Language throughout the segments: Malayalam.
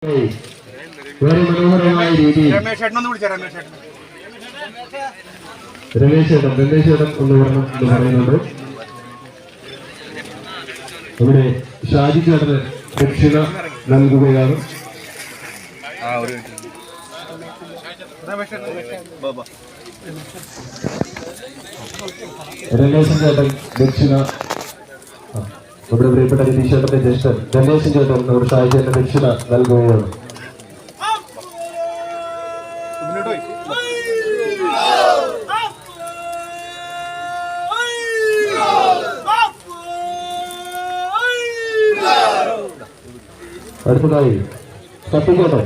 വളരെ മനോഹരമായ രീതിയിൽ രമേശ് ചേട്ടൻ ഒന്ന് വരണം എന്ന് പറയുന്നുണ്ട്. ഇവിടെ ഷാജി ചേട്ടന് ദക്ഷിണ നൽകുകയാണ്. രമേശൻ ചേട്ടൻ ദക്ഷിണ, നമ്മുടെ പ്രിയപ്പെട്ട രതീഷ് ചേട്ടന്റെ ജ്യേഷ്ഠൻ രമേശൻ ചേട്ടൻ നമ്മുടെ ഷാജി ചേട്ടന്റെ ദക്ഷിണ നൽകുകയാണ്. അടുത്തതായി സത്യചേട്ടൻ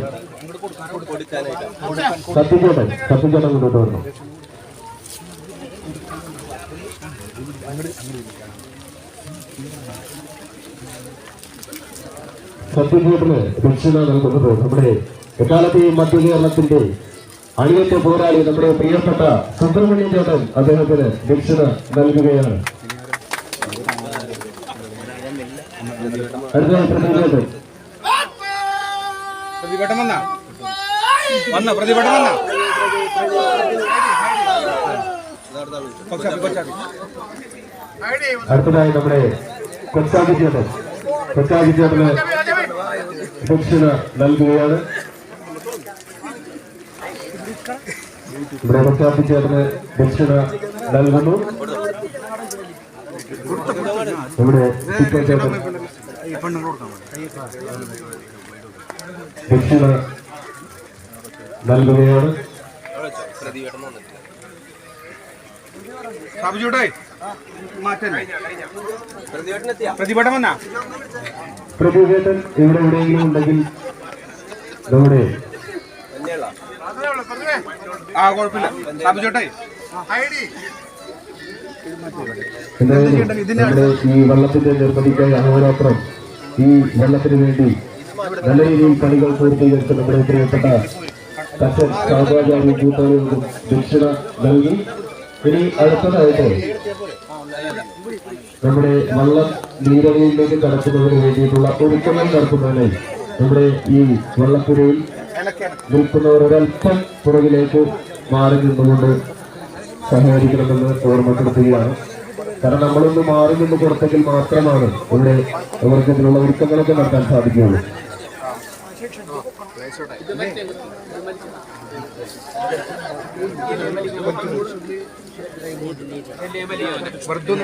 മുന്നോട്ട് വരണം. സത്യചേട്ടന് ദക്ഷിണ നൽകുന്നത് നമ്മുടെ എക്കാലത്തെയും മധ്യ കേരളത്തിന്റെ അണിയത്തെ പോരാളി നമ്മുടെ പ്രിയപ്പെട്ട സുബ്രഹ്മണ്യൻ ചേട്ടൻ അദ്ദേഹത്തിന് ദക്ഷിണ നൽകുകയാണ്. അടുത്തതായി പ്രതിചേട്ടൻ അടുത്തതായി നമ്മുടെ കൊച്ചാജി ചേട്ടന് ദക്ഷിണ നൽകുകയാണ്. ഇവിടെ കൊച്ചാജി ചേട്ടന് ദക്ഷിണ നൽകുന്നു. ഇവിടെ ചേട്ടൻ ദക്ഷിണ നൽകുകയാണ്. പ്രതിചേട്ടൻ ഇവിടെ എവിടെയെങ്കിലും ഉണ്ടെങ്കിൽ നമ്മുടെ ഈ വള്ളത്തിന്റെ നിർമ്മിതിക്കായി അഹോരാത്രം ഈ വെള്ളത്തിന് വേണ്ടി നല്ല രീതിയിൽ പണികൾ പൂർത്തീകരിച്ച നമ്മുടെ പ്രിയപ്പെട്ട കച്ചൻ സാധാചാര്യ കൂട്ടാളികൾക്കും ദക്ഷിണ നൽകി. ഇനി അടുത്തതായിട്ട് നമ്മുടെ വള്ളം നീരവയിലേക്ക് കടക്കുന്നതിന് വേണ്ടിയിട്ടുള്ള ഒരുക്കങ്ങൾ നടത്തുന്നതിനായി നമ്മുടെ ഈ വള്ളപ്പുരയിൽ നിൽക്കുന്നവരൊരൽപ്പം പുറകിലേക്ക് മാറി നിന്നുകൊണ്ട് സഹകരിക്കണമെന്ന് ഓർമ്മപ്പെടുത്തുകയാണ്. കാരണം നമ്മളൊന്ന് മാറി നിന്ന് കൊടുത്തെങ്കിൽ മാത്രമാണ് ഇവിടെ അവർക്ക് ഇതിനുള്ള ഒരുക്കങ്ങളൊക്കെ നടത്താൻ സാധിക്കുകയുള്ളൂ.